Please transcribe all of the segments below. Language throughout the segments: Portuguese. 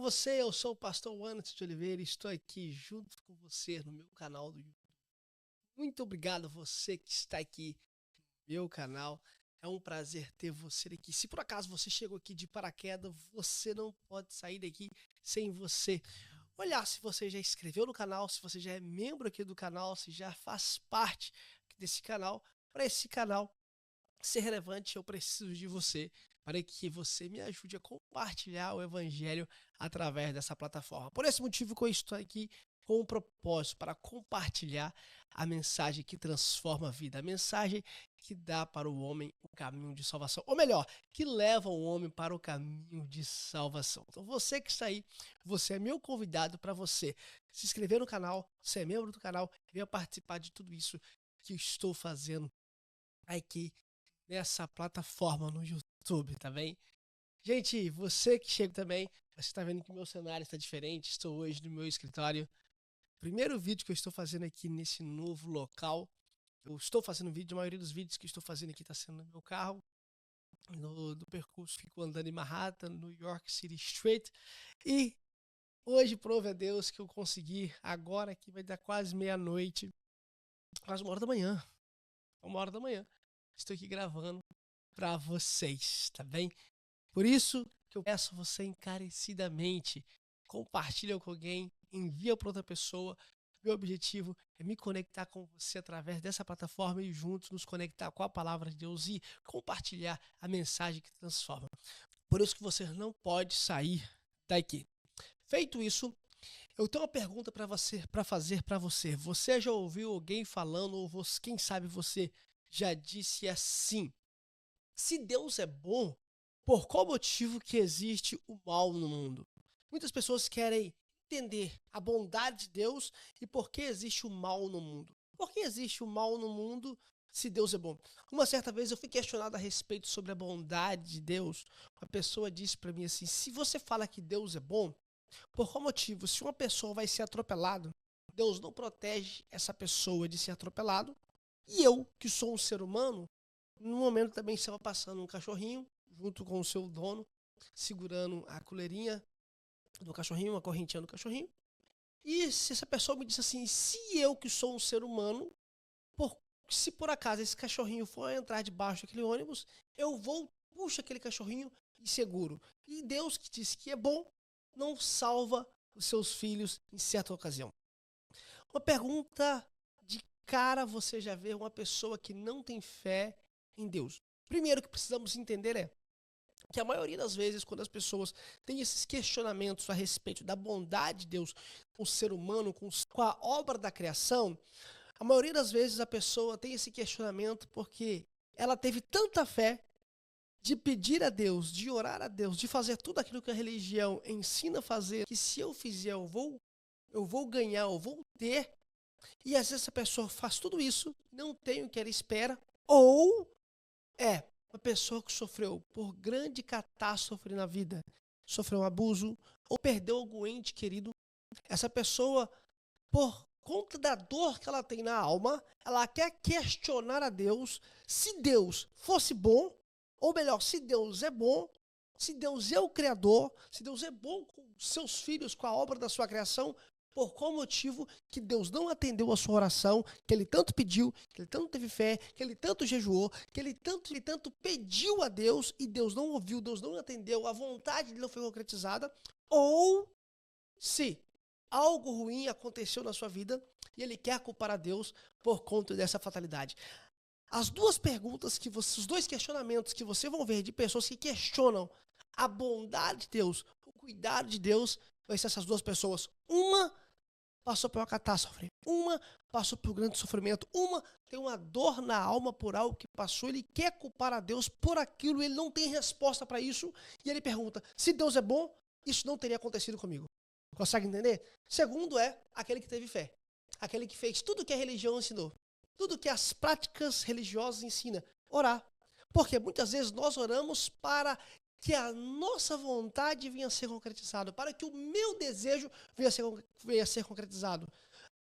você, eu sou o pastor Wanderson de Oliveira e estou aqui junto com você no meu canal do YouTube. Muito obrigado a você que está aqui no meu canal. É um prazer ter você aqui. Se por acaso você chegou aqui de paraquedas, você não pode sair daqui sem você olhar se você já inscreveu no canal, se você já é membro aqui do canal, se já faz parte desse canal. Para esse canal ser relevante, eu preciso de você para que você me ajude a compartilhar o evangelho através dessa plataforma. Por esse motivo que eu estou aqui com um propósito para compartilhar a mensagem que transforma a vida, a mensagem que dá para o homem o caminho de salvação, ou melhor, que leva o homem para o caminho de salvação. Então você que está aí, você é meu convidado para você se inscrever no canal, ser membro do canal e venha participar de tudo isso que eu estou fazendo aqui nessa plataforma no YouTube, tá bem? Gente, você que chega também, você está vendo que meu cenário está diferente, estou hoje no meu escritório. Primeiro vídeo que eu estou fazendo aqui nesse novo local. Eu estou fazendo vídeo, a maioria dos vídeos que eu estou fazendo aqui está sendo no meu carro. Do percurso, fico andando em Manhattan, New York City Street. E hoje, prova a Deus que eu consegui, agora que vai dar quase meia-noite, quase 1h da manhã. 1h da manhã. Estou aqui gravando para vocês, tá bem? Por isso que eu peço a você encarecidamente, compartilha com alguém, envia para outra pessoa. Meu objetivo é me conectar com você através dessa plataforma e juntos nos conectar com a palavra de Deus e compartilhar a mensagem que transforma. Por isso que você não pode sair daqui. Feito isso, eu tenho uma pergunta para fazer para você. Você já ouviu alguém falando, ou você, quem sabe você já disse assim: se Deus é bom, por qual motivo que existe o mal no mundo? Muitas pessoas querem entender a bondade de Deus e por que existe o mal no mundo. Por que existe o mal no mundo se Deus é bom? Uma certa vez eu fui questionado a respeito sobre a bondade de Deus. Uma pessoa disse para mim assim: se você fala que Deus é bom, por qual motivo? Se uma pessoa vai ser atropelada, Deus não protege essa pessoa de ser atropelado. E eu, que sou um ser humano, no momento também estava passando um cachorrinho, junto com o seu dono, segurando a coleirinha do cachorrinho, uma correntinha do cachorrinho. E se essa pessoa me disse assim: se eu, que sou um ser humano, se por acaso esse cachorrinho for entrar debaixo daquele ônibus, eu vou, puxo aquele cachorrinho e seguro. E Deus, que disse que é bom, não salva os seus filhos em certa ocasião. Uma pergunta de cara, você já vê uma pessoa que não tem fé em Deus. Primeiro que precisamos entender é que a maioria das vezes, quando as pessoas têm esses questionamentos a respeito da bondade de Deus com o ser humano, com a obra da criação, a maioria das vezes a pessoa tem esse questionamento porque ela teve tanta fé de pedir a Deus, de orar a Deus, de fazer tudo aquilo que a religião ensina a fazer, que se eu fizer eu vou ganhar, eu vou ter. E às vezes a pessoa faz tudo isso, não tem o que ela espera, ou é uma pessoa que sofreu por grande catástrofe na vida, sofreu um abuso ou perdeu algum ente querido. Essa pessoa, por conta da dor que ela tem na alma, ela quer questionar a Deus se Deus fosse bom, ou melhor, se Deus é bom, se Deus é o Criador, se Deus é bom com seus filhos, com a obra da sua criação, por qual motivo que Deus não atendeu a sua oração, que ele tanto pediu, que ele tanto teve fé, que ele tanto jejuou, que ele tanto pediu a Deus e Deus não ouviu, Deus não atendeu, a vontade dele não foi concretizada, ou se algo ruim aconteceu na sua vida e ele quer culpar a Deus por conta dessa fatalidade. As duas perguntas os dois questionamentos que você vão ver de pessoas que questionam a bondade de Deus, o cuidado de Deus, vai ser essas duas pessoas. Uma passou por uma catástrofe, uma passou por um grande sofrimento, uma tem uma dor na alma por algo que passou, ele quer culpar a Deus por aquilo, ele não tem resposta para isso, e ele pergunta: se Deus é bom, isso não teria acontecido comigo. Consegue entender? Segundo é aquele que teve fé, aquele que fez tudo que a religião ensinou, tudo que as práticas religiosas ensinam, orar. Porque muitas vezes nós oramos para que a nossa vontade venha a ser concretizada, para que o meu desejo venha a ser concretizado.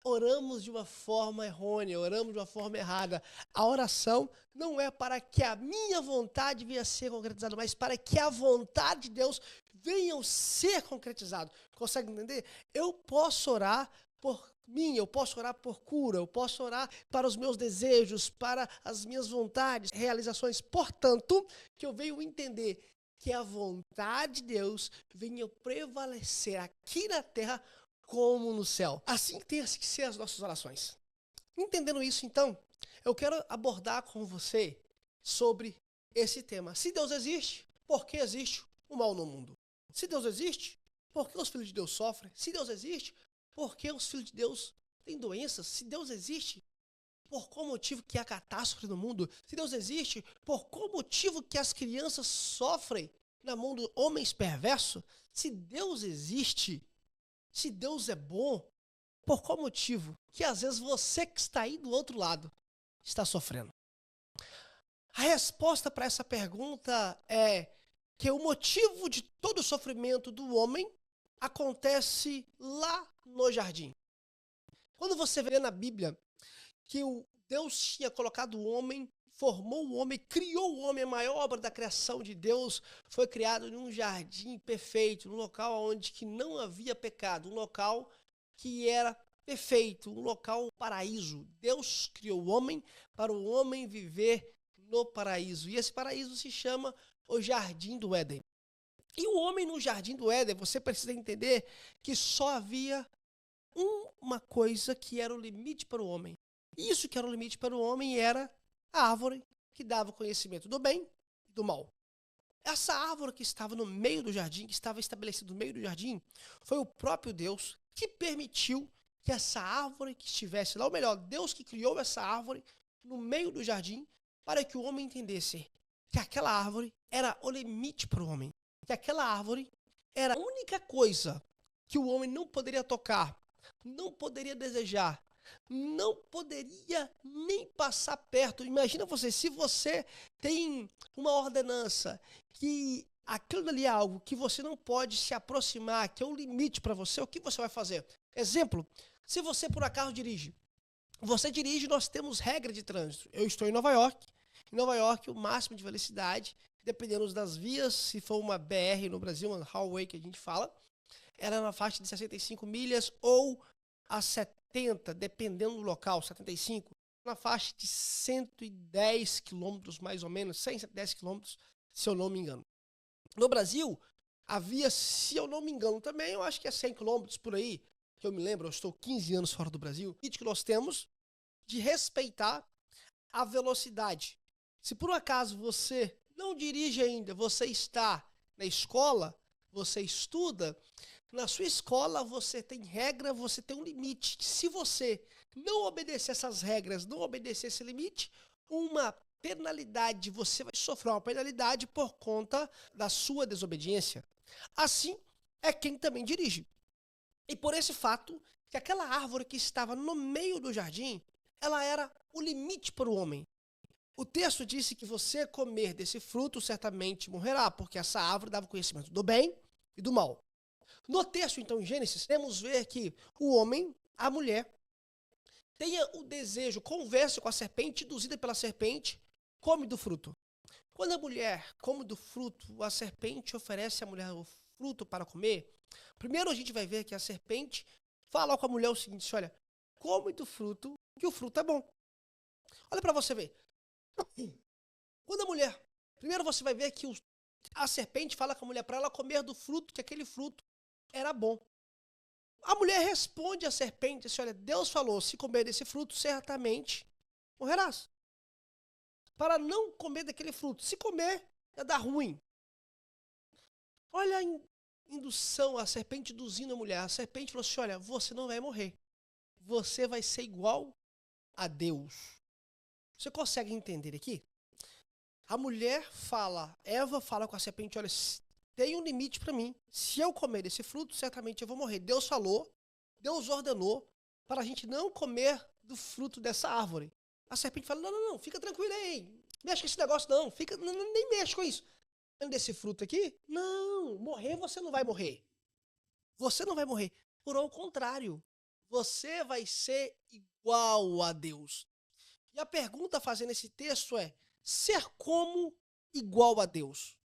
Oramos de uma forma errônea, oramos de uma forma errada. A oração não é para que a minha vontade venha a ser concretizada, mas para que a vontade de Deus venham ser concretizados. Consegue entender? Eu posso orar por mim, eu posso orar por cura, eu posso orar para os meus desejos, para as minhas vontades, realizações. Portanto, que eu venho entender que a vontade de Deus venha prevalecer aqui na terra como no céu. Assim tem que ser as nossas orações. Entendendo isso, então, eu quero abordar com você sobre esse tema. Se Deus existe, por que existe o mal no mundo? Se Deus existe, por que os filhos de Deus sofrem? Se Deus existe, por que os filhos de Deus têm doenças? Se Deus existe, por qual motivo que há catástrofe no mundo? Se Deus existe, por qual motivo que as crianças sofrem na mão de homens perversos? Se Deus existe, se Deus é bom, por qual motivo que às vezes você que está aí do outro lado está sofrendo? A resposta para essa pergunta é que o motivo de todo o sofrimento do homem acontece lá no jardim. Quando você vê na Bíblia que Deus tinha colocado o homem, formou o homem, criou o homem, a maior obra da criação de Deus foi criado em um jardim perfeito, num local onde que não havia pecado, um local que era perfeito, um local paraíso. Deus criou o homem para o homem viver no paraíso. E esse paraíso se chama o Jardim do Éden. E o homem no Jardim do Éden, você precisa entender que só havia uma coisa que era o limite para o homem. Isso que era o limite para o homem era a árvore que dava o conhecimento do bem e do mal. Essa árvore que estava no meio do jardim, que estava estabelecida no meio do jardim, foi o próprio Deus que permitiu que essa árvore que estivesse lá, ou melhor, Deus que criou essa árvore no meio do jardim, para que o homem entendesse que aquela árvore era o limite para o homem, que aquela árvore era a única coisa que o homem não poderia tocar, não poderia desejar, não poderia nem passar perto. Imagina você, se você tem uma ordenança que aquilo ali é algo que você não pode se aproximar, que é um limite para você, o que você vai fazer? Exemplo, se você por acaso dirige, nós temos regra de trânsito. Eu estou em Nova York. Em Nova York, o máximo de velocidade, dependendo das vias, se for uma BR no Brasil, uma highway que a gente fala, era na faixa de 65 milhas ou a 70, dependendo do local, 75, na faixa de 110 quilômetros, mais ou menos, 100, 110 quilômetros, se eu não me engano. No Brasil, havia, se eu não me engano também, eu acho que é 100 quilômetros por aí, que eu me lembro, eu estou 15 anos fora do Brasil, e que nós temos de respeitar a velocidade. Se por um acaso você não dirige ainda, você está na escola, você estuda, na sua escola você tem regra, você tem um limite. Se você não obedecer essas regras, não obedecer esse limite, uma penalidade, você vai sofrer uma penalidade por conta da sua desobediência. Assim é quem também dirige. E por esse fato, que aquela árvore que estava no meio do jardim, ela era o limite para o homem. O texto disse que você comer desse fruto certamente morrerá, porque essa árvore dava conhecimento do bem e do mal. No texto, então, em Gênesis, temos ver que o homem, a mulher, tenha o desejo, conversa com a serpente, induzida pela serpente, come do fruto. Quando a mulher come do fruto, a serpente oferece à mulher o fruto para comer. Primeiro a gente vai ver que a serpente fala com a mulher o seguinte, olha, come do fruto, que o fruto é bom. Olha para você ver. Quando a mulher, primeiro você vai ver que a serpente fala com a mulher para ela comer do fruto, que aquele fruto era bom. A mulher responde à serpente assim, olha, Deus falou, se comer desse fruto, certamente morrerás. Para não comer daquele fruto. Se comer, é dar ruim. Olha a indução, a serpente induzindo a mulher. A serpente falou assim, olha, você não vai morrer. Você vai ser igual a Deus. Você consegue entender aqui? A mulher fala, Eva fala com a serpente, olha, tem um limite para mim. Se eu comer desse fruto, certamente eu vou morrer. Deus falou, Deus ordenou para a gente não comer do fruto dessa árvore. A serpente fala, não, fica tranquilo aí. Mexe com esse negócio não, nem mexe com isso. Desse fruto aqui? Não, morrer você não vai morrer. Você não vai morrer. Por ao contrário, você vai ser igual a Deus. E a pergunta fazendo esse texto é, ser como igual a Deus?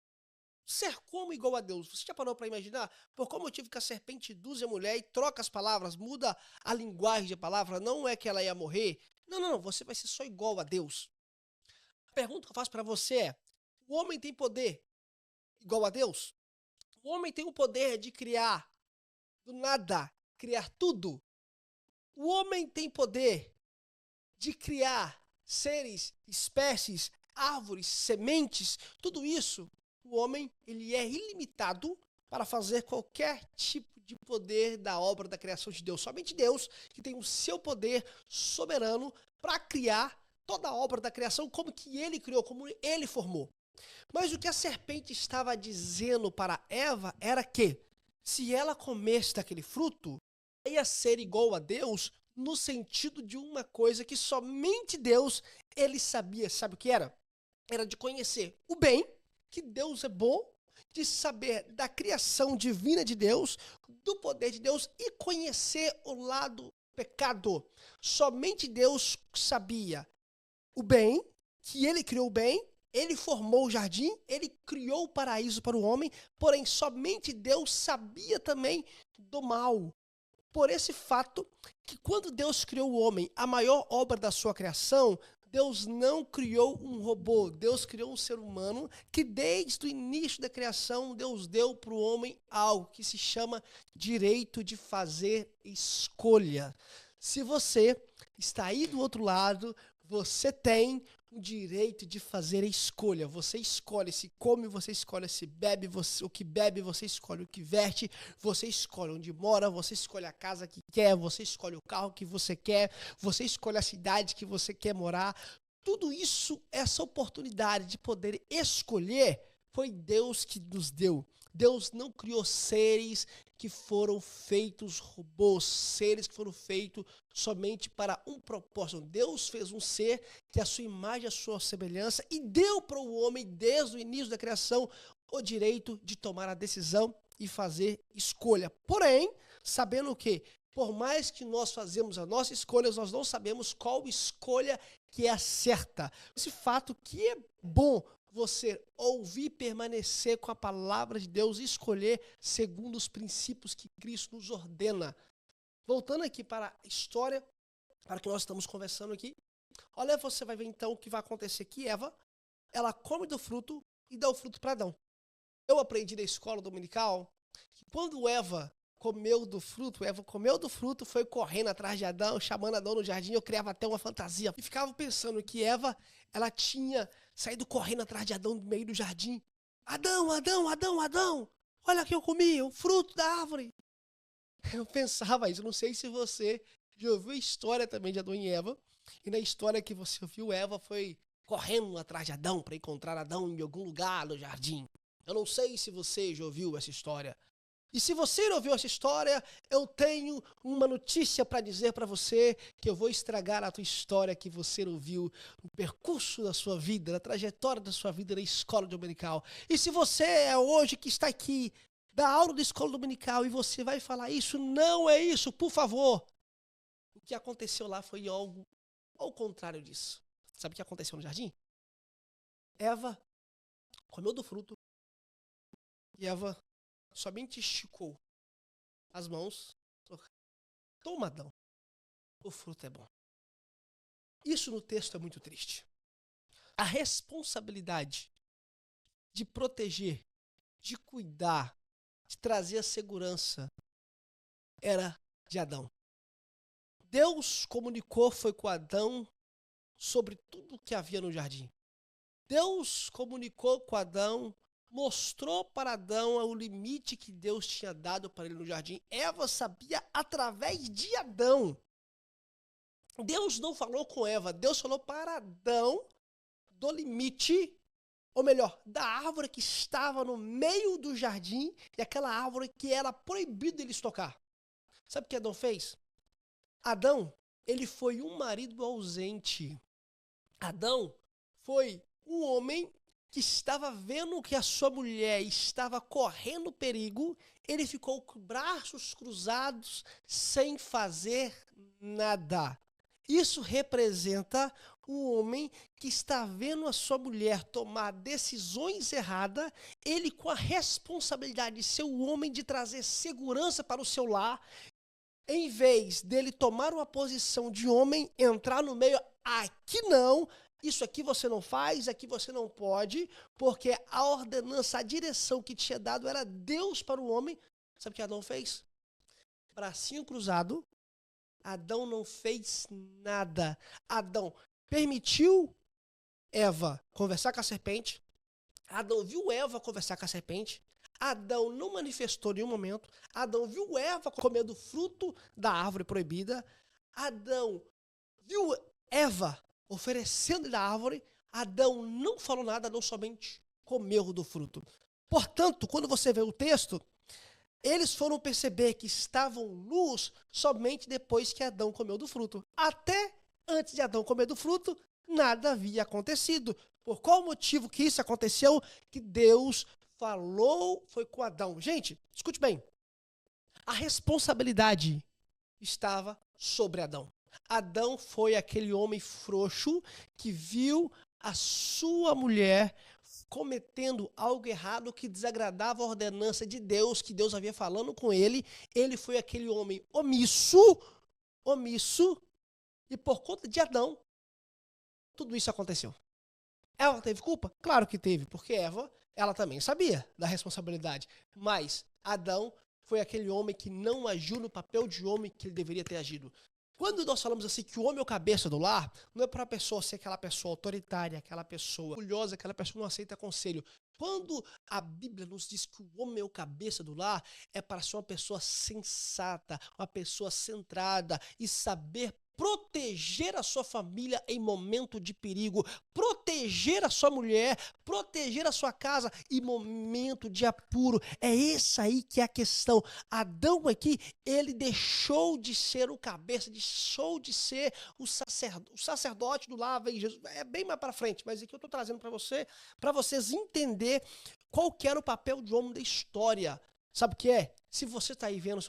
ser como igual a Deus. Você já parou para imaginar por qual motivo que a serpente induz a mulher e troca as palavras, muda a linguagem de palavra? Não é que ela ia morrer. Não, não, não, você vai ser só igual a Deus. A pergunta que eu faço para você é: o homem tem poder igual a Deus? O homem tem o poder de criar do nada, criar tudo? O homem tem poder de criar seres, espécies, árvores, sementes, tudo isso? O homem, ele é ilimitado para fazer qualquer tipo de poder da obra da criação de Deus. Somente Deus que tem o seu poder soberano para criar toda a obra da criação como que ele criou, como ele formou. Mas o que a serpente estava dizendo para Eva era que se ela comesse daquele fruto, ia ser igual a Deus no sentido de uma coisa que somente Deus, ele sabia. Sabe o que era? Era de conhecer o bem, que Deus é bom, de saber da criação divina de Deus, do poder de Deus e conhecer o lado pecado. Somente Deus sabia o bem, que ele criou o bem, ele formou o jardim, ele criou o paraíso para o homem, porém somente Deus sabia também do mal. Por esse fato que quando Deus criou o homem, a maior obra da sua criação, Deus não criou um robô, Deus criou um ser humano que desde o início da criação, Deus deu para o homem algo que se chama direito de fazer escolha. Se você está aí do outro lado, você tem o direito de fazer a escolha. Você escolhe se come, você escolhe se bebe, o que bebe, você escolhe o que veste, você escolhe onde mora, você escolhe a casa que quer, você escolhe o carro que você quer, você escolhe a cidade que você quer morar. Tudo isso, essa oportunidade de poder escolher, foi Deus que nos deu. Deus não criou seres que foram feitos robôs, seres que foram feitos somente para um propósito. Deus fez um ser que a sua imagem, a sua semelhança, e deu para o homem, desde o início da criação, o direito de tomar a decisão e fazer escolha. Porém, sabendo que, por mais que nós fazemos as nossas escolhas, nós não sabemos qual escolha que é a certa. Esse fato que é bom você ouvir e permanecer com a palavra de Deus e escolher segundo os princípios que Cristo nos ordena. Voltando aqui para a história, para o que nós estamos conversando aqui, olha, você vai ver então o que vai acontecer que Eva, ela come do fruto e dá o fruto para Adão. Eu aprendi na escola dominical que quando Eva comeu do fruto, foi correndo atrás de Adão, chamando Adão no jardim, eu criava até uma fantasia. E ficava pensando que Eva, ela tinha saído correndo atrás de Adão no meio do jardim. Adão, Adão, Adão, Adão, olha que eu comi, o fruto da árvore. Eu pensava isso, não sei se você já ouviu a história também de Adão e Eva. E na história que você ouviu, Eva foi correndo atrás de Adão para encontrar Adão em algum lugar no jardim. Eu não sei se você já ouviu essa história. E se você não ouviu essa história, eu tenho uma notícia para dizer para você, que eu vou estragar a tua história que você não viu no percurso da sua vida, na trajetória da sua vida na escola dominical. E se você é hoje que está aqui, da aula da escola dominical, e você vai falar isso, não é isso, por favor. O que aconteceu lá foi algo ao contrário disso. Sabe o que aconteceu no jardim? Eva comeu do fruto e Eva somente esticou as mãos. Toma, Adão, o fruto é bom. Isso no texto é muito triste. A responsabilidade de proteger, de cuidar, de trazer a segurança era de Adão. Deus comunicou, foi com Adão, sobre tudo que havia no jardim. Deus comunicou com Adão, mostrou para Adão o limite que Deus tinha dado para ele no jardim. Eva sabia através de Adão. Deus não falou com Eva, Deus falou para Adão do limite, ou melhor, da árvore que estava no meio do jardim, e aquela árvore que era proibido eles tocar. Sabe o que Adão fez? Adão, ele foi um marido ausente. Adão foi um homem que estava vendo que a sua mulher estava correndo perigo, ele ficou com braços cruzados, sem fazer nada. Isso representa o homem que está vendo a sua mulher tomar decisões erradas, ele com a responsabilidade de ser o homem de trazer segurança para o seu lar, em vez dele tomar uma posição de homem, entrar no meio, aqui não, isso aqui você não faz, aqui você não pode, porque a ordenança, a direção que tinha dado era Deus para o homem. Sabe o que Adão fez? Bracinho cruzado, Adão não fez nada. Adão permitiu Eva conversar com a serpente. Adão viu Eva conversar com a serpente. Adão não manifestou em nenhum momento. Adão viu Eva comer do fruto da árvore proibida. Adão viu Eva oferecendo da árvore. Adão não falou nada, Adão somente comeu do fruto. Portanto, quando você vê o texto, eles foram perceber que estavam nus somente depois que Adão comeu do fruto. Até antes de Adão comer do fruto, nada havia acontecido. Por qual motivo que isso aconteceu? Que Deus falou, foi com Adão. Gente, escute bem. A responsabilidade estava sobre Adão. Adão foi aquele homem frouxo que viu a sua mulher cometendo algo errado que desagradava a ordenança de Deus, que Deus havia falando com ele. Ele foi aquele homem omisso, e por conta de Adão, tudo isso aconteceu. Ela teve culpa? Claro que teve, porque Eva, ela também sabia da responsabilidade. Mas Adão foi aquele homem que não agiu no papel de homem que ele deveria ter agido. Quando nós falamos assim que o homem é o cabeça do lar, não é para a pessoa ser aquela pessoa autoritária, aquela pessoa orgulhosa, aquela pessoa que não aceita conselho. Quando a Bíblia nos diz que o homem é o cabeça do lar, é para ser uma pessoa sensata, uma pessoa centrada e saber proteger a sua família em momento de perigo, proteger a sua mulher, proteger a sua casa em momento de apuro. É essa aí que é a questão. Adão aqui, ele deixou de ser o cabeça, deixou de ser o sacerdote do lar, vem Jesus. É bem mais para frente, mas aqui eu estou trazendo para vocês entender qual que era o papel de homem da história. Sabe o que é? Se você está aí vendo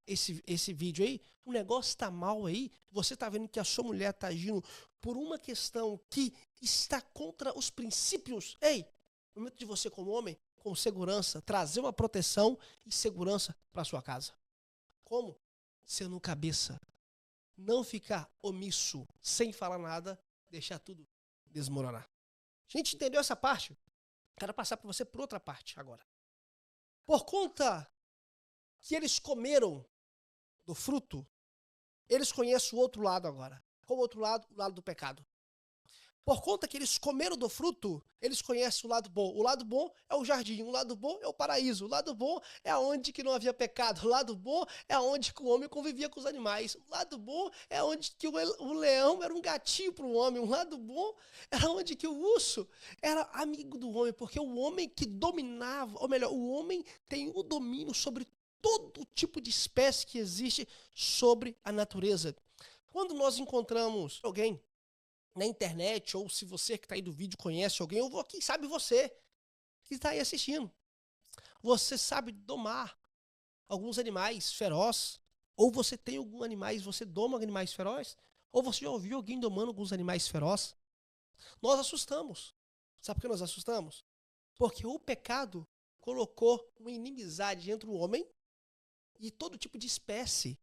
esse vídeo aí, o negócio está mal aí, você está vendo que a sua mulher está agindo por uma questão que está contra os princípios. Ei, no momento de você como homem, com segurança, trazer uma proteção e segurança para sua casa. Como? Sendo cabeça. Não ficar omisso, sem falar nada, deixar tudo desmoronar. A gente entendeu essa parte? Quero passar para você por outra parte agora. Por conta que eles comeram do fruto, eles conhecem o outro lado agora. Qual o outro lado? O lado do pecado. Por conta que eles comeram do fruto, eles conhecem o lado bom. O lado bom é o jardim, o lado bom é o paraíso, o lado bom é onde que não havia pecado, o lado bom é onde que o homem convivia com os animais, o lado bom é onde que o leão era um gatinho para o homem, o lado bom era onde que o urso era amigo do homem, porque o homem que dominava, ou melhor, o homem tem o domínio sobre todo tipo de espécie que existe sobre a natureza. Quando nós encontramos alguém na internet, ou se você que está aí do vídeo conhece alguém, ou quem sabe você que está aí assistindo, você sabe domar alguns animais ferozes, ou você tem algum animais, você doma animais ferozes, ou você já ouviu alguém domando alguns animais ferozes, nós assustamos. Sabe por que nós assustamos? Porque o pecado colocou uma inimizade entre o homem e todo tipo de espécie.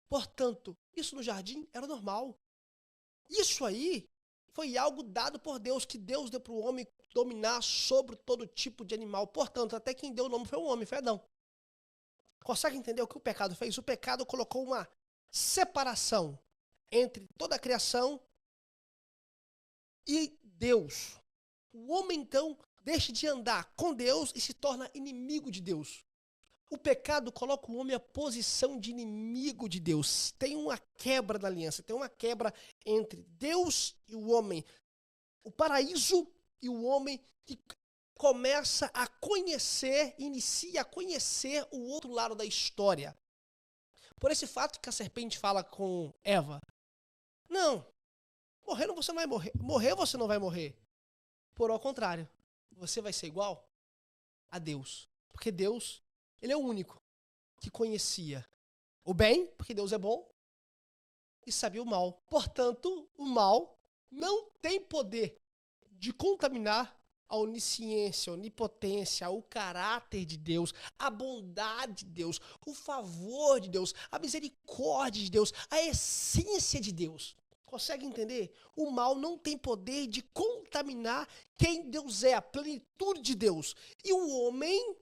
Portanto, isso no jardim era normal. Isso aí foi algo dado por Deus, que Deus deu para o homem dominar sobre todo tipo de animal. Portanto, até quem deu o nome foi o homem, foi Adão. Consegue entender o que o pecado fez? O pecado colocou uma separação entre toda a criação e Deus. O homem, então, deixa de andar com Deus e se torna inimigo de Deus. O pecado coloca o homem à posição de inimigo de Deus. Tem uma quebra da aliança, tem uma quebra entre Deus e o homem. O paraíso e o homem que começa a conhecer, inicia a conhecer o outro lado da história. Por esse fato que a serpente fala com Eva, não, morrer você não vai morrer, morrer você não vai morrer. Por ao contrário, você vai ser igual a Deus. Porque Deus, ele é o único que conhecia o bem, porque Deus é bom, e sabia o mal. Portanto, o mal não tem poder de contaminar a onisciência, a onipotência, o caráter de Deus, a bondade de Deus, o favor de Deus, a misericórdia de Deus, a essência de Deus. Consegue entender? O mal não tem poder de contaminar quem Deus é, a plenitude de Deus. E o homem,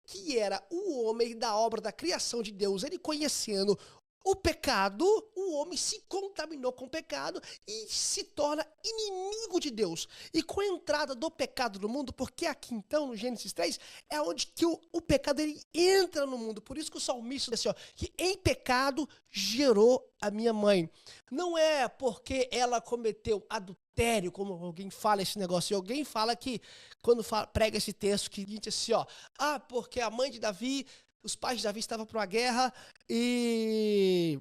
que era o homem da obra da criação de Deus, ele conhecendo o pecado, o homem se contaminou com o pecado e se torna inimigo de Deus. E com a entrada do pecado no mundo, porque aqui então, no Gênesis 3, é onde que o pecado ele entra no mundo. Por isso que o salmista diz assim, ó, que em pecado gerou a minha mãe. Não é porque ela cometeu adultério, como alguém fala esse negócio. E alguém fala que, quando prega esse texto, que diz assim, ó, porque a mãe de Davi, os pais de Davi estavam para uma guerra e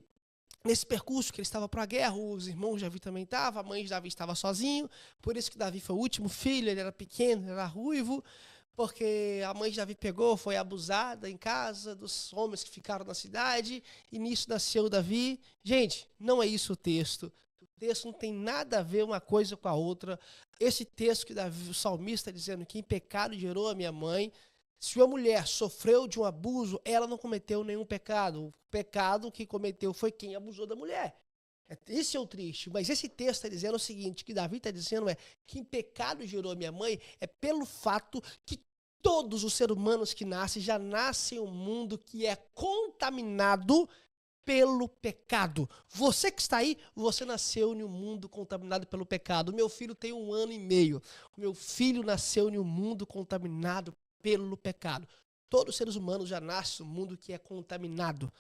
nesse percurso que ele estava para a guerra, os irmãos de Davi também estavam, a mãe de Davi estava sozinho, por isso que Davi foi o último filho, ele era pequeno, ele era ruivo, porque a mãe de Davi pegou, foi abusada em casa dos homens que ficaram na cidade, e nisso nasceu Davi. Gente, não é isso o texto. O texto não tem nada a ver uma coisa com a outra. Esse texto que Davi, o salmista está dizendo que em pecado gerou a minha mãe. Se uma mulher sofreu de um abuso, ela não cometeu nenhum pecado. O pecado que cometeu foi quem abusou da mulher. Esse é o triste. Mas esse texto está dizendo o seguinte, que Davi está dizendo que em pecado gerou a minha mãe, é pelo fato que todos os seres humanos que nascem já nascem em um mundo que é contaminado pelo pecado. Você que está aí, você nasceu em um mundo contaminado pelo pecado. O meu filho tem 1 ano e meio. O meu filho nasceu em um mundo contaminado pelo pecado. Todos os seres humanos já nascem num mundo que é contaminado.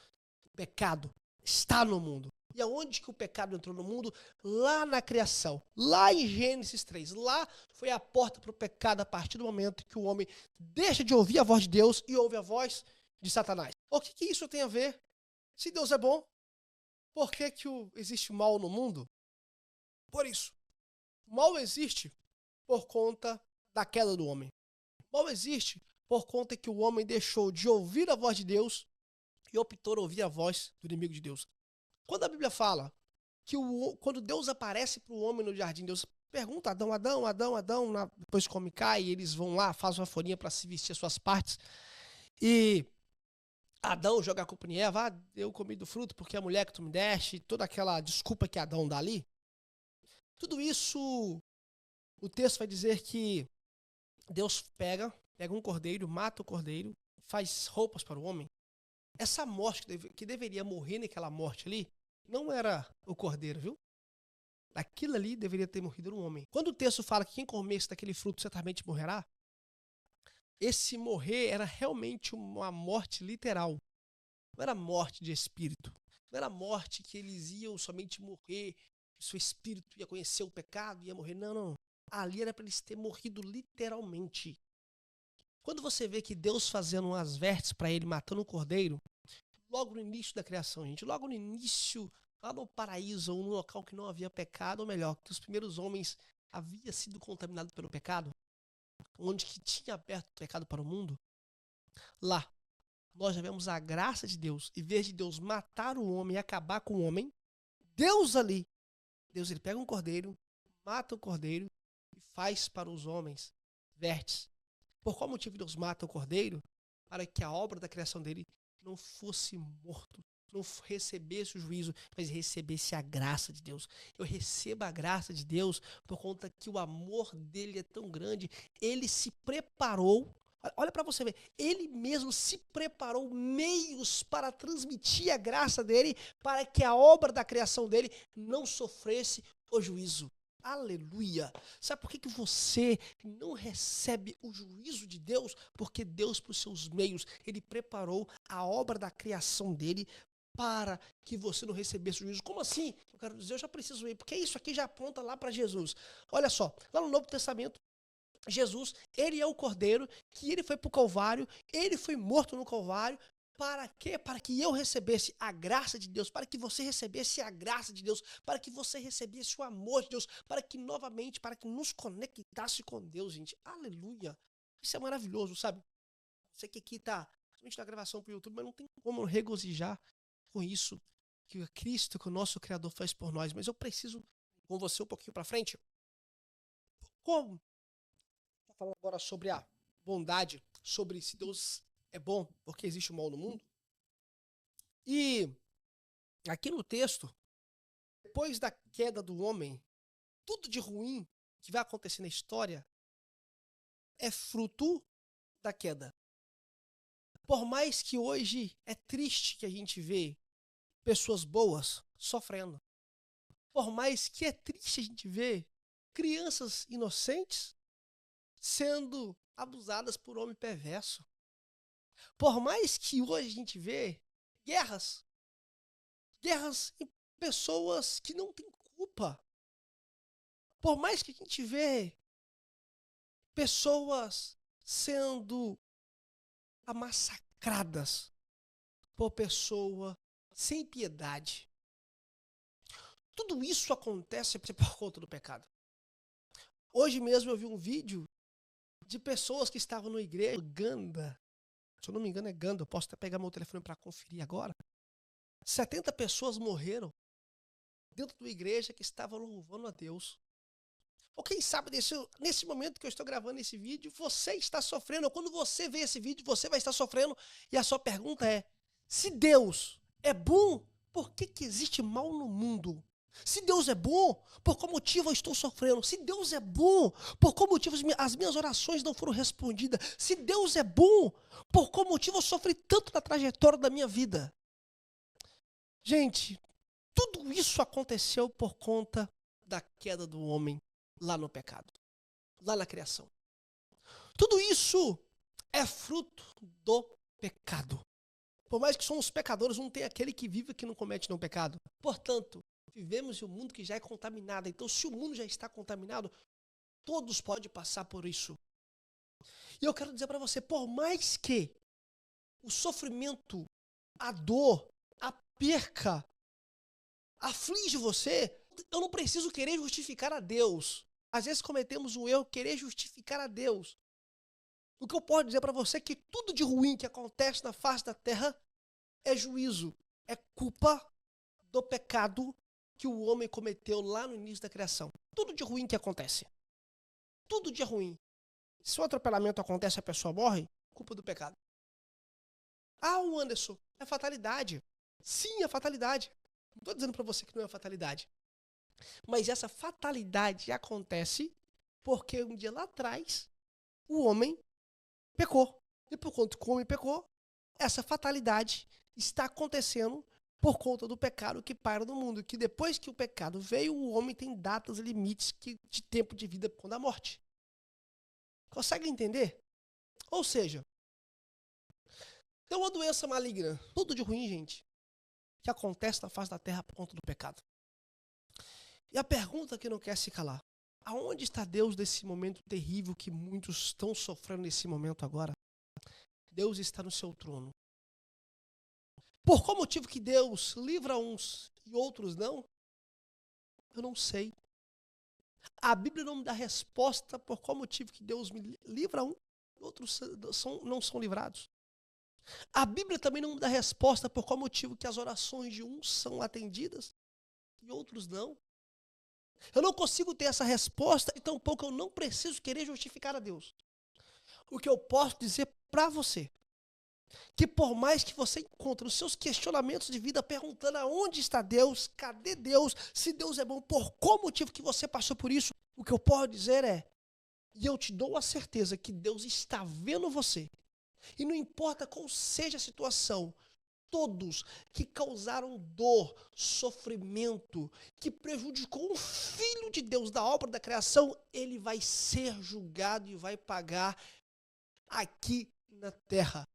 O pecado está no mundo. E aonde que o pecado entrou no mundo? Lá na criação. Lá em Gênesis 3. Lá foi a porta para o pecado a partir do momento que o homem deixa de ouvir a voz de Deus e ouve a voz de Satanás. O que isso tem a ver? Se Deus é bom, por que existe mal no mundo? Por isso. O mal existe por conta da queda do homem. O mal existe por conta que o homem deixou de ouvir a voz de Deus e optou por ouvir a voz do inimigo de Deus. Quando a Bíblia fala que quando Deus aparece para o homem no jardim, Deus pergunta, Adão, depois come e cai, e eles vão lá, fazem uma folhinha para se vestir as suas partes, e Adão joga a culpa em Eva, eu comi do fruto porque a mulher que tu me deste, toda aquela desculpa que Adão dá ali. Tudo isso, o texto vai dizer que Deus pega um cordeiro, mata o cordeiro, faz roupas para o homem. Essa morte que deveria morrer naquela morte ali, não era o cordeiro, viu? Aquilo ali deveria ter morrido um homem. Quando o texto fala que quem comesse daquele fruto certamente morrerá, esse morrer era realmente uma morte literal. Não era morte de espírito. Não era morte que eles iam somente morrer, que seu espírito ia conhecer o pecado e ia morrer. Não. Ali era para eles terem morrido literalmente. Quando você vê que Deus fazendo umas vertes para ele, matando um cordeiro, logo no início da criação, gente, logo no início, lá no paraíso, ou no local que não havia pecado, ou melhor, que os primeiros homens haviam sido contaminados pelo pecado, onde que tinha aberto o pecado para o mundo, lá, nós já vemos a graça de Deus, em vez de Deus matar o homem e acabar com o homem, Deus ali, Deus ele pega um cordeiro, mata o cordeiro e faz para os homens vertes. Por qual motivo Deus mata o cordeiro? Para que a obra da criação dele não fosse morto, não recebesse o juízo, mas recebesse a graça de Deus. Eu recebo a graça de Deus por conta que o amor dele é tão grande. Ele se preparou, olha para você ver, ele mesmo se preparou meios para transmitir a graça dele, para que a obra da criação dele não sofresse o juízo. Aleluia! Sabe por que você não recebe o juízo de Deus? Porque Deus, por seus meios, ele preparou a obra da criação dele para que você não recebesse o juízo. Como assim? Eu quero dizer, eu já preciso ir, porque isso aqui já aponta lá para Jesus. Olha só, lá no Novo Testamento, Jesus, ele é o Cordeiro, que ele foi para o Calvário, ele foi morto no Calvário. Para quê? Para que eu recebesse a graça de Deus, para que você recebesse a graça de Deus, para que você recebesse o amor de Deus, para que novamente, para que nos conectasse com Deus, gente. Aleluia! Isso é maravilhoso, sabe? Você que aqui tá, somente na gravação pro YouTube, mas não tem como regozijar com isso. que Cristo, que o nosso Criador fez por nós. Mas eu preciso com você um pouquinho para frente. Como? Estou falando agora sobre a bondade, sobre se Deus é bom, porque existe o mal no mundo. E aqui no texto, depois da queda do homem, tudo de ruim que vai acontecer na história é fruto da queda. Por mais que hoje é triste que a gente vê pessoas boas sofrendo. Por mais que é triste a gente ver crianças inocentes sendo abusadas por homem perverso. Por mais que hoje a gente vê guerras em pessoas que não têm culpa. Por mais que a gente vê pessoas sendo massacradas por pessoa sem piedade. Tudo isso acontece por conta do pecado. Hoje mesmo eu vi um vídeo de pessoas que estavam na igreja, Ganda. Se eu não me engano é Ganda, eu posso até pegar meu telefone para conferir agora. 70 pessoas morreram dentro da igreja que estavam louvando a Deus. Ou quem sabe nesse momento que eu estou gravando esse vídeo, você está sofrendo, ou quando você vê esse vídeo, você vai estar sofrendo, e a sua pergunta é, se Deus é bom, por que existe mal no mundo? Se Deus é bom, por qual motivo eu estou sofrendo? Se Deus é bom, por qual motivo as minhas orações não foram respondidas? Se Deus é bom, por qual motivo eu sofri tanto na trajetória da minha vida? Gente, tudo isso aconteceu por conta da queda do homem lá no pecado, lá na criação. Tudo isso é fruto do pecado. Por mais que somos pecadores, não tem aquele que vive que não comete nenhum pecado. Portanto, vivemos em um mundo que já é contaminado. Então, se o mundo já está contaminado, todos podem passar por isso. E eu quero dizer para você, por mais que o sofrimento, a dor, a perca aflige você, eu não preciso querer justificar a Deus. Às vezes cometemos um erro, querer justificar a Deus. O que eu posso dizer para você é que tudo de ruim que acontece na face da terra é juízo, é culpa do pecado que o homem cometeu lá no início da criação. Tudo de ruim que acontece. Tudo de ruim. Se um atropelamento acontece e a pessoa morre, culpa do pecado. Ah, o Anderson, é fatalidade. Sim, é fatalidade. Não estou dizendo para você que não é fatalidade. Mas essa fatalidade acontece porque um dia lá atrás o homem pecou. E por conta que o homem pecou, essa fatalidade está acontecendo por conta do pecado que paira no mundo. Que depois que o pecado veio, o homem tem datas e limites de tempo de vida quando a morte. Consegue entender? Ou seja, tem uma doença maligna, tudo de ruim, gente, que acontece na face da terra por conta do pecado. E a pergunta que não quer se calar, aonde está Deus nesse momento terrível que muitos estão sofrendo nesse momento agora? Deus está no seu trono. Por qual motivo que Deus livra uns e outros não? Eu não sei. A Bíblia não me dá resposta por qual motivo que Deus me livra um e outros não são livrados. A Bíblia também não me dá resposta por qual motivo que as orações de uns são atendidas e outros não. Eu não consigo ter essa resposta e tampouco eu não preciso querer justificar a Deus. O que eu posso dizer para você, que por mais que você encontre os seus questionamentos de vida perguntando aonde está Deus, cadê Deus, se Deus é bom, por qual motivo que você passou por isso, o que eu posso dizer é, e eu te dou a certeza que Deus está vendo você, e não importa qual seja a situação, todos que causaram dor, sofrimento, que prejudicou um filho de Deus da obra da criação, ele vai ser julgado e vai pagar aqui na terra.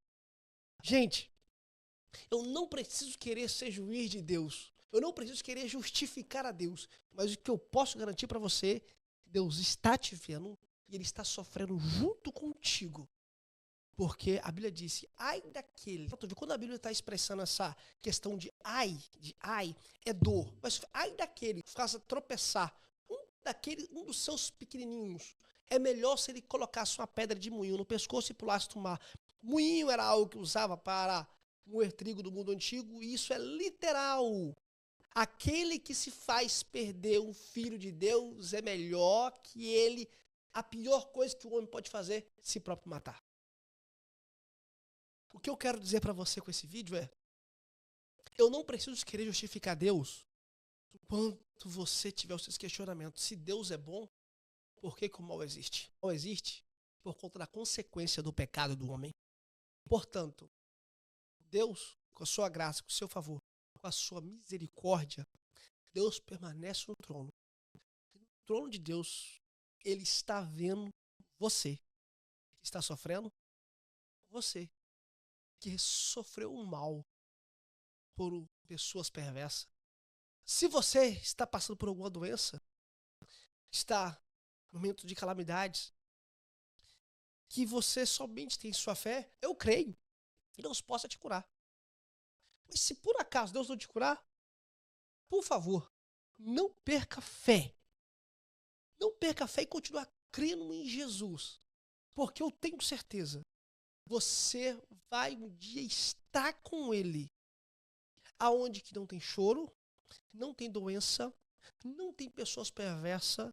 Gente, eu não preciso querer ser juiz de Deus. Eu não preciso querer justificar a Deus. Mas o que eu posso garantir para você, Deus está te vendo e Ele está sofrendo junto contigo. Porque a Bíblia disse, ai daquele. Quando a Bíblia está expressando essa questão de ai, é dor. Mas ai daquele que faça tropeçar um dos seus pequenininhos. É melhor se ele colocasse uma pedra de moinho no pescoço e pulasse no mar. Moinho era algo que usava para moer trigo do mundo antigo, e isso é literal. Aquele que se faz perder um filho de Deus é melhor que ele. A pior coisa que o homem pode fazer é se próprio matar. O que eu quero dizer para você com esse vídeo é: eu não preciso querer justificar Deus enquanto você tiver os seus questionamentos. Se Deus é bom, por que que o mal existe? O mal existe por conta da consequência do pecado do homem. Portanto, Deus, com a sua graça, com o seu favor, com a sua misericórdia, Deus permanece no trono. No trono de Deus, Ele está vendo você. Está sofrendo? Você. Que sofreu um mal por pessoas perversas. Se você está passando por alguma doença, está no momento de calamidades, que você somente tem sua fé, eu creio que Deus possa te curar. Mas se por acaso Deus não te curar, por favor, não perca fé. Não perca fé e continue crendo em Jesus. Porque eu tenho certeza, você vai um dia estar com Ele. Aonde que não tem choro, não tem doença, não tem pessoas perversas,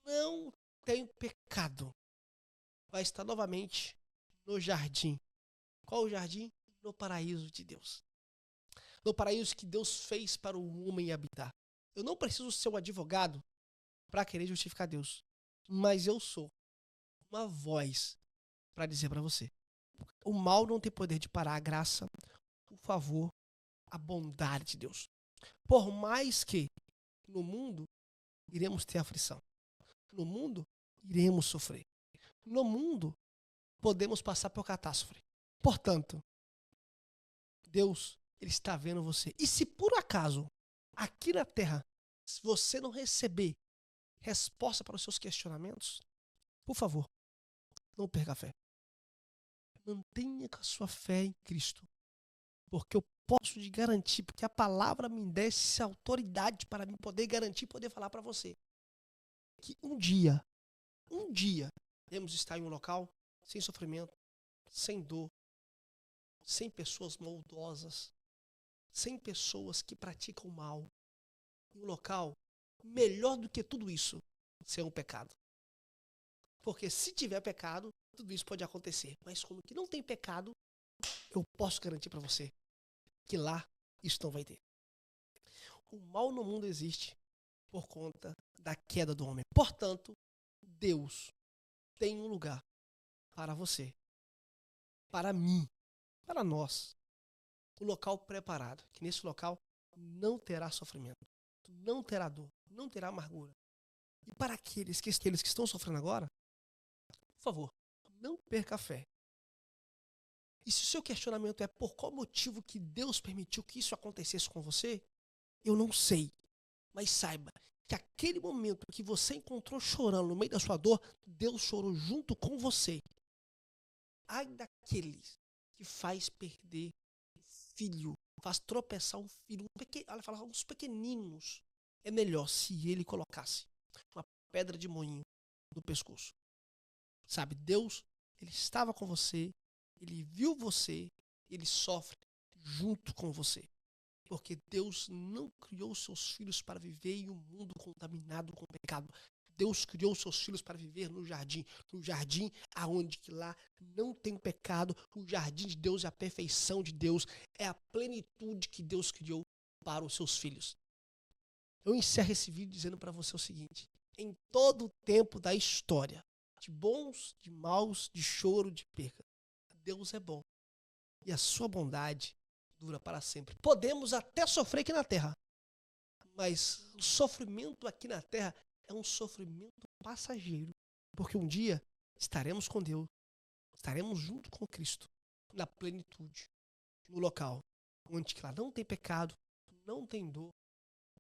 não tem pecado. Vai estar novamente no jardim. Qual o jardim? No paraíso de Deus. No paraíso que Deus fez para o homem habitar. Eu não preciso ser um advogado para querer justificar Deus. Mas eu sou uma voz para dizer para você: o mal não tem poder de parar a graça, o favor, a bondade de Deus. Por mais que no mundo iremos ter aflição. No mundo iremos sofrer. No mundo podemos passar por catástrofe. Portanto, Deus, Ele está vendo você. E se por acaso, aqui na terra, se você não receber resposta para os seus questionamentos, por favor, não perca a fé. Mantenha com a sua fé em Cristo. Porque eu posso te garantir, porque a palavra me dá essa autoridade para mim poder garantir, poder falar para você, que um dia, iremos estar em um local sem sofrimento, sem dor, sem pessoas maldosas, sem pessoas que praticam mal. Um local melhor do que tudo isso ser um pecado. Porque se tiver pecado, tudo isso pode acontecer. Mas como que não tem pecado, eu posso garantir para você que lá isso não vai ter. O mal no mundo existe por conta da queda do homem. Portanto, Deus tem um lugar para você, para mim, para nós. Um local preparado, que nesse local não terá sofrimento, não terá dor, não terá amargura. E para aqueles que estão sofrendo agora, por favor, não perca a fé. E se o seu questionamento é por qual motivo que Deus permitiu que isso acontecesse com você, eu não sei. Mas saiba que aquele momento que você encontrou chorando no meio da sua dor, Deus chorou junto com você. Ai daqueles que faz perder um filho, faz tropeçar um filho, ela fala, uns pequeninos. É melhor se ele colocasse uma pedra de moinho no pescoço. Sabe, Deus, Ele estava com você, Ele viu você, Ele sofre junto com você. Porque Deus não criou seus filhos para viver em um mundo contaminado com pecado. Deus criou seus filhos para viver no jardim aonde que lá não tem pecado. O jardim de Deus é a perfeição de Deus, é a plenitude que Deus criou para os seus filhos. Eu encerro esse vídeo dizendo para você o seguinte: em todo o tempo da história, de bons, de maus, de choro, de perca, Deus é bom. E a sua bondade dura para sempre. Podemos até sofrer aqui na terra, mas o sofrimento aqui na terra é um sofrimento passageiro, porque um dia estaremos com Deus, estaremos junto com Cristo, na plenitude, no local onde lá não tem pecado, não tem dor,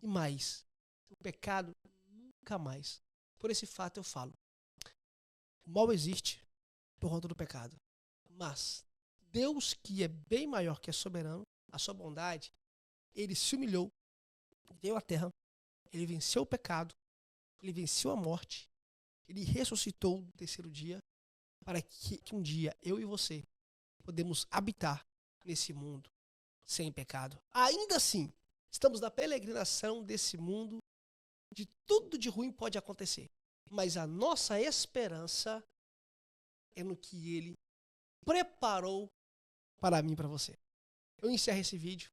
e mais, o pecado nunca mais. Por esse fato eu falo, o mal existe por conta do pecado, mas Deus, que é bem maior, que é soberano, a sua bondade, Ele se humilhou, veio à terra, Ele venceu o pecado, Ele venceu a morte, Ele ressuscitou no terceiro dia, para que um dia eu e você podemos habitar nesse mundo sem pecado. Ainda assim, Estamos na peregrinação desse mundo, de tudo de ruim pode acontecer. Mas a nossa esperança é no que Ele preparou para mim e para você. Eu encerro esse vídeo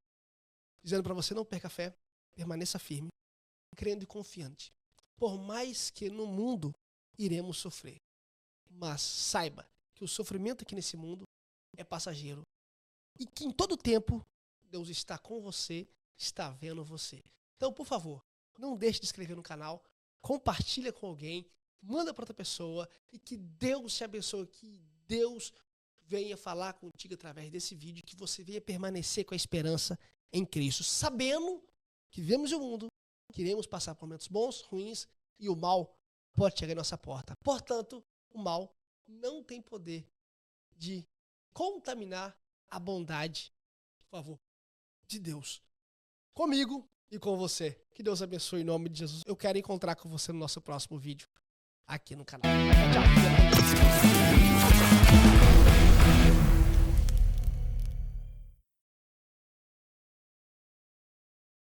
dizendo para você: não perca a fé, permaneça firme, crendo e confiante. Por mais que no mundo iremos sofrer, mas saiba que o sofrimento aqui nesse mundo é passageiro e que em todo tempo Deus está com você, está vendo você. Então, por favor, não deixe de se inscrever no canal, compartilha com alguém, manda para outra pessoa e que Deus te abençoe, que Deus venha falar contigo através desse vídeo, que você venha permanecer com a esperança em Cristo, sabendo que vivemos em um mundo, que iremos passar por momentos bons, ruins, e o mal pode chegar em nossa porta. Portanto, o mal não tem poder de contaminar a bondade, por favor, de Deus comigo e com você. Que Deus abençoe em nome de Jesus. Eu quero encontrar com você no nosso próximo vídeo aqui no canal. Tchau.